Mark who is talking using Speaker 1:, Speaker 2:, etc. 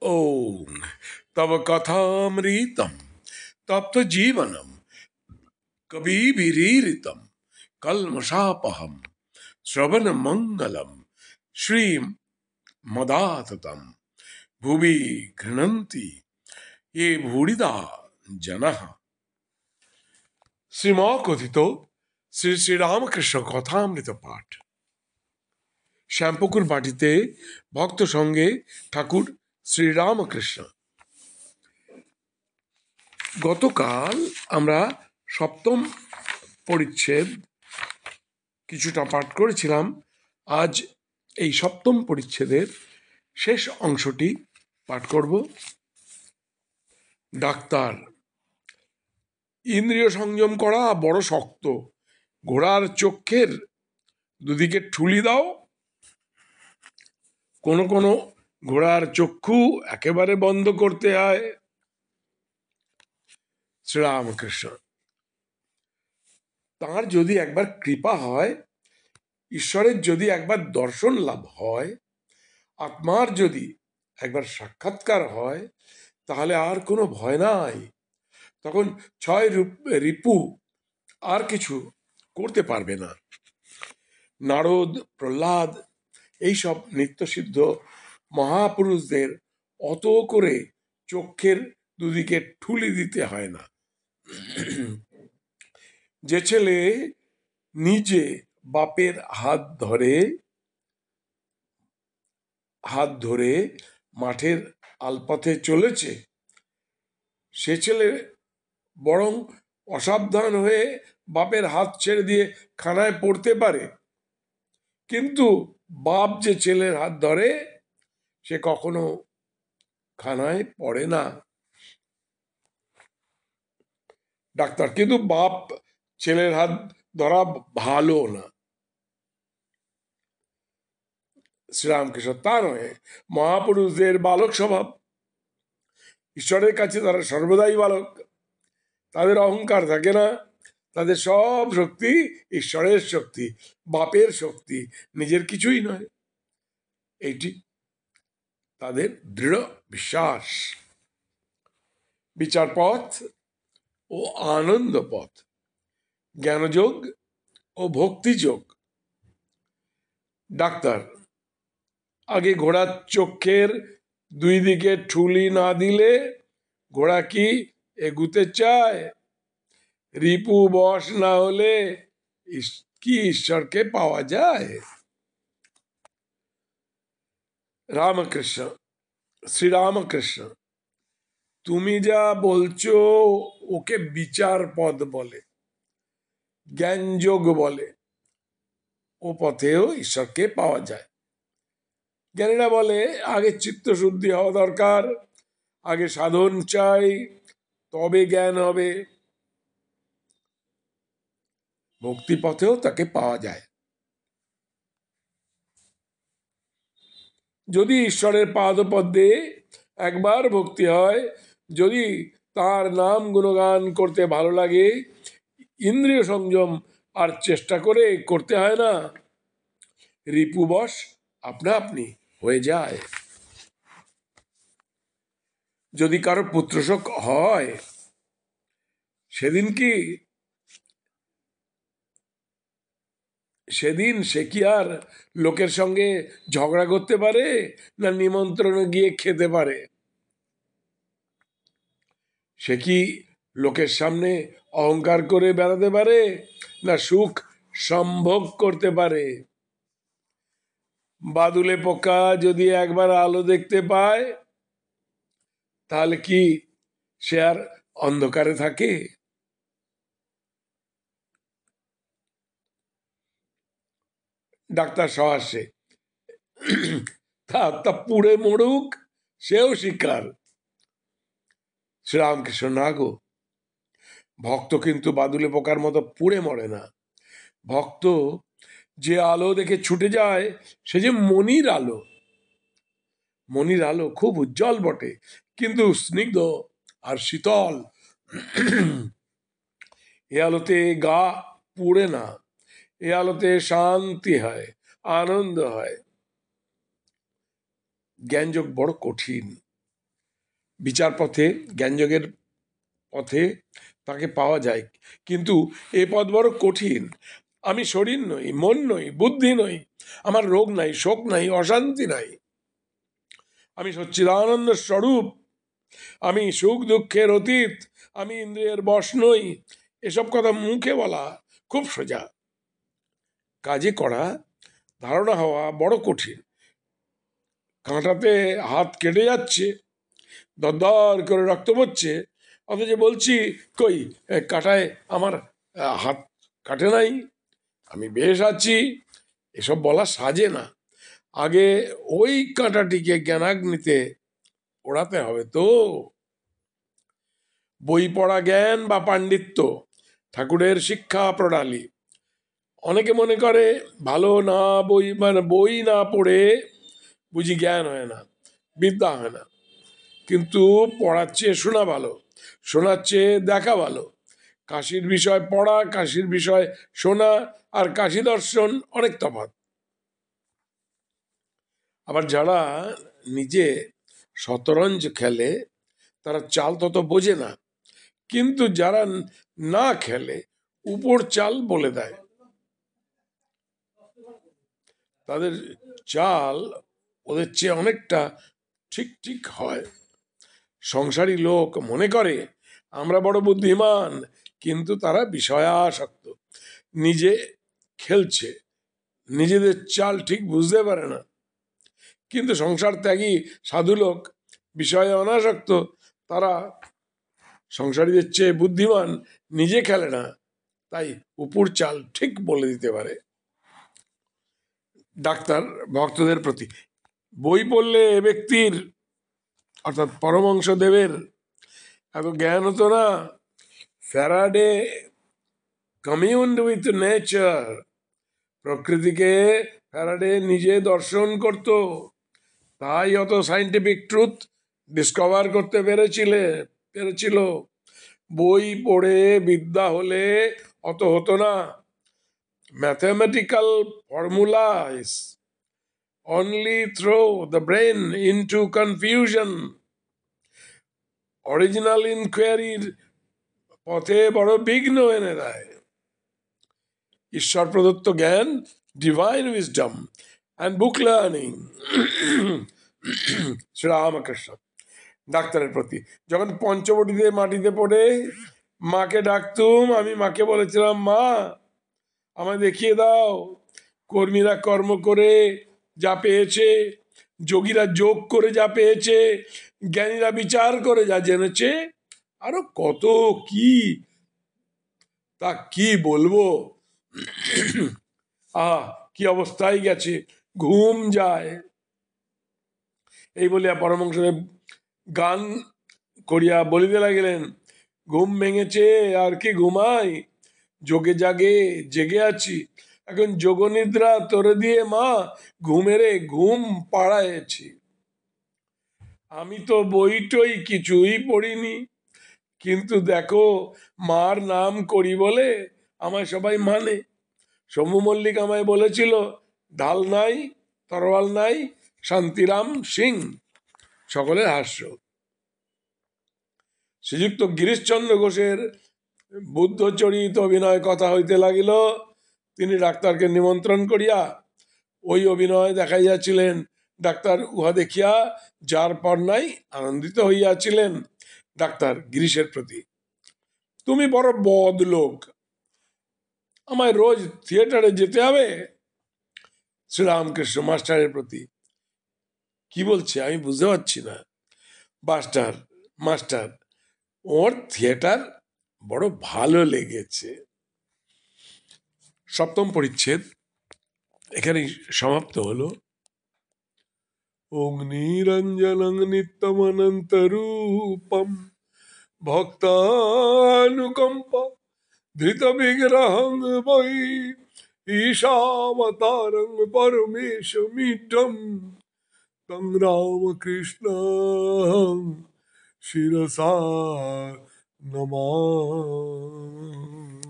Speaker 1: ओम तव कथामृतम तप्त जीवनम कविभिरीरितम कल्मषापहम श्रवण मंगलम श्री मदाततम भुवि गृह्णन्ति ये भूरिदा जनः। শ্রীমকথিত শ্রী শ্রীরামকৃষ্ণ কথামৃত পাঠ। শ্যামপুকুর বাটিতে ভক্ত সঙ্গে ঠাকুর শ্রীরামকৃষ্ণ। গতকাল আমরা সপ্তম পরিচ্ছেদ কিছুটা পাঠ করেছিলাম। আজ এই সপ্তম পরিচ্ছেদের শেষ অংশটি পাঠ করব। ডাক্তার, ইন্দ্রিয় সংযম করা বড় শক্ত। ঘোড়ার চক্ষের দুদিকে ঠুলি দাও। কোনো কোনো ঘোড়ার চক্ষু একেবারে বন্ধ করতে হয়। শ্রীরামকৃষ্ণ, তাঁর যদি একবার কৃপা হয়, ঈশ্বরের যদি একবার দর্শন লাভ হয়, আত্মার যদি একবার সাক্ষাৎকার হয়, তাহলে আর কোনো ভয় নাই। তখন ছয় রিপু আর কিছু করতে পারবে না। নারদ, প্রহ্লাদ এইসব নিত্যসিদ্ধ মহাপুরুষদের অত করে চক্ষের দুদিকে ঠুলি দিতে হয় না। যে ছেলে নিজে বাপের হাত ধরে মাঠের আলপথে চলেছে, সে ছেলে বরং অসাবধান হয়ে বাপের হাত ছেড়ে দিয়ে খানায় পড়তে পারে, কিন্তু বাপ যে ছেলের হাত ধরে সে কখনো খানায় পড়ে না। ডাক্তার, কিন্তু বাপ ছেলের হাত ধরা ভালো না। শ্রীরামকৃষ্ণ, তা নয়, মহাপুরুষদের বালক স্বভাব। ঈশ্বরের কাছে তারা সর্বদাই বালক। তাদের অহংকার থাকে না। তাদের সব শক্তি ঈশ্বরের শক্তি, বাপের শক্তি, নিজের কিছুই নয়। এইটি তাদের দৃঢ় বিশ্বাস। বিচার পথ ও আনন্দ পথ, জ্ঞানযোগ ও ভক্তিযোগ। ডাক্তার, আগে ঘোড়ার চক্ষের দুই দিকে ঠুলি না দিলে ঘোড়া কি এগুতে চায়? রিপু বশ না হলে কি ঈশ্বরকে পাওয়া যায়? রামকৃষ্ণ, শ্রীরামকৃষ্ণ, তুমি যা বলছো ওকে বিচার পথ বলে, জ্ঞানযোগ বলে। ও পথেও ঈশ্বরকে পাওয়া যায়। জ্ঞানীরা বলে আগে চিত্ত শুদ্ধি হওয়া দরকার, আগে সাধন চাই, তবে জ্ঞান হবে। ভক্তি পথেও তাকে পাওয়া যায়। যদি ঈশ্বরের পাদপদ্মে একবার ভক্তি হয়, যদি তার নাম গুণগান করতে ভালো লাগে, ইন্দ্রিয় সংযম আর চেষ্টা করে করতে হয় না। রিপুবশ আপনা আপনি হয়ে যায়। যদি কারো পুত্রশোক হয়, সেদিন সে কি আর লোকের সঙ্গে ঝগড়া করতে পারে, না নিমন্ত্রণে গিয়ে খেতে পারে? সে কি লোকের সামনে অহংকার করে বেড়াতে পারে, না সুখ সম্ভোগ করতে পারে? বাদুলে পোকা যদি একবার আলো দেখতে পায়, তাহলে কি সে আর অন্ধকারে থাকে? ডাক্তার সহাস্যে, তা পুড়ে মরুক, সেও শিকার। শ্রীরামকৃষ্ণ, না গো, ভক্ত কিন্তু বাদুলে পোকার মতো পুড়ে মরে না। ভক্ত যে আলো দেখে ছুটে যায়, সে যে মনির আলো। মনির আলো খুব উজ্জ্বল বটে, কিন্তু স্নিগ্ধ আর শীতল। এ আলোতে গা পুড়ে না, এ আলোতে শান্তি হয়, আনন্দ হয়। জ্ঞানযোগ বড় কঠিন। বিচার পথে, জ্ঞানযোগের পথে তাকে পাওয়া যায়, কিন্তু এ পথ বড় কঠিন। আমি শরীর নই, মন নই, বুদ্ধি নই, আমার রোগ নাই, শোক নাই, অশান্তি নাই, আমি সচ্চিদানন্দ স্বরূপ, আমি সুখ দুঃখের অতীত, আমি ইন্দ্রিয়ের বশ নই। এসব কথা মুখে বলা খুব সোজা, কাজে করা, ধারণা হওয়া বড় কঠিন। কাঁটাতে হাত কেটে যাচ্ছে, দরদর করে রক্ত পড়ছে, অথচ বলছি কই কাঁটায় আমার হাত কাটে নাই, আমি বেশ আছি। এসব বলা সাজে না। আগে ওই কাঁটাটিকে জ্ঞানাগ্নিতে ওড়াতে হবে তো। বই পড়া জ্ঞান বা পাণ্ডিত্য ঠাকুরের শিক্ষা প্রণালী। অনেকে মনে করে ভালো না বই না পড়ে বুঝি জ্ঞান হয় না, বিদ্যা হয় না। কিন্তু পড়ার চেয়ে শোনা ভালো, শোনার চেয়ে দেখা ভালো। কাশির বিষয় পড়া, কাশির বিষয় শোনা আর কাশি দর্শন অনেক তফাৎ। আবার যারা নিজে শতরঞ্জ খেলে তারা চাল তত বোঝে না, কিন্তু যারা না খেলে উপর চাল বলে দেয়, তাদের চাল ওদের চেয়ে অনেকটা ঠিক ঠিক হয়। সংসারী লোক মনে করে আমরা বড় বুদ্ধিমান, কিন্তু তারা বিষয়াসক্ত, নিজে খেলছে, নিজেদের চাল ঠিক বুঝতে পারে না। কিন্তু সংসার ত্যাগী সাধু লোক, বিষয়ে অনাসক্ত, তারা সংসারীদের চেয়ে বুদ্ধিমান, নিজে খেলে না, তাই উপর চাল ঠিক বলে দিতে পারে। ডাক্তার ভক্তদের প্রতি, বই পড়লে এ ব্যক্তির অর্থাৎ পরমংশদেবের এত জ্ঞান হতো না। ফ্যারাডে কমিউন্ড উইথ নেচার, প্রকৃতিকে ফ্যারাডে নিজে দর্শন করত, তাই অত সাইন্টিফিক ট্রুথ ডিসকভার করতে পেরেছিল। বই পড়ে বিদ্যা হলে অত হতো না। Mathematical formulas only throw the brain into confusion. Original ইনকোয়ারির পথে বড় বিঘ্ন এনে দেয়। ঈশ্বর প্রদত্ত জ্ঞান, divine wisdom and book learning. Sri Ramakrishna. ডাক্তারের প্রতি, যখন পঞ্চবটিতে মাটিতে পড়ে মাকে ডাকতুম, আমি মাকে বলেছিলাম, মা আমায় দেখিয়ে দাও, কর্মীরা কর্ম করে যা পেয়েছে, যোগীরা যোগ করে যা পেয়েছে, জ্ঞানীরা বিচার করে যা জেনেছে, আরো কত কি, তা কি বলবো। কি অবস্থায় গেছে, ঘুম যায়। এই বলিয়া পরমহংসদেব গান করিয়া বলিতে লাগিলেন, ঘুম ভেঙেছে আর কি ঘুমাই, যোগে জাগে জেগে আছি, এখন যোগনিদ্রা তোরে দিয়ে মা ঘুমেরে ঘুম পাড়ায়েছি। আমি তো বইটই কিছুই পড়িনি, কিন্তু দেখো মার নাম করি বলে আমায় সবাই মানে। শম্ভু মল্লিক আমায় বলেছিল, ঢাল নাই, তরোয়াল নাই, শান্তিরাম সিং। সকলের হাস্য। শ্রীযুক্ত গিরিশচন্দ্র ঘোষের বুদ্ধচরিত অভিনয় কথা হইতে লাগিল। তিনি ডাক্তারকে নিমন্ত্রণ করিয়া ওই অভিনয় দেখাইয়াছিলেন। ডাক্তার উহা দেখিয়া যার পর নাই আনন্দিত হইয়াছিলেন। ডাক্তার গিরিশের প্রতি, তুমি বড় বদ লোক, আমায় রোজ থিয়েটারে যেতে হবে। শ্রীরামকৃষ্ণ মাস্টারের প্রতি, কি বলছে আমি বুঝতে পারছি না। মাস্টার মাস্টার ওর থিয়েটার বড় ভালো লেগেছে। সপ্তম পরিচ্ছেদ এখানেই সমাপ্ত হলো। অগ্নিরঞ্জনং নিত্যমনন্তরূপম ভক্তানুকম্পা ধৃত বিগ্রহং বৈ ঈশাবতারং পরমেশমিড্ঢম তং রামকৃষ্ণং শিরসা নমামি।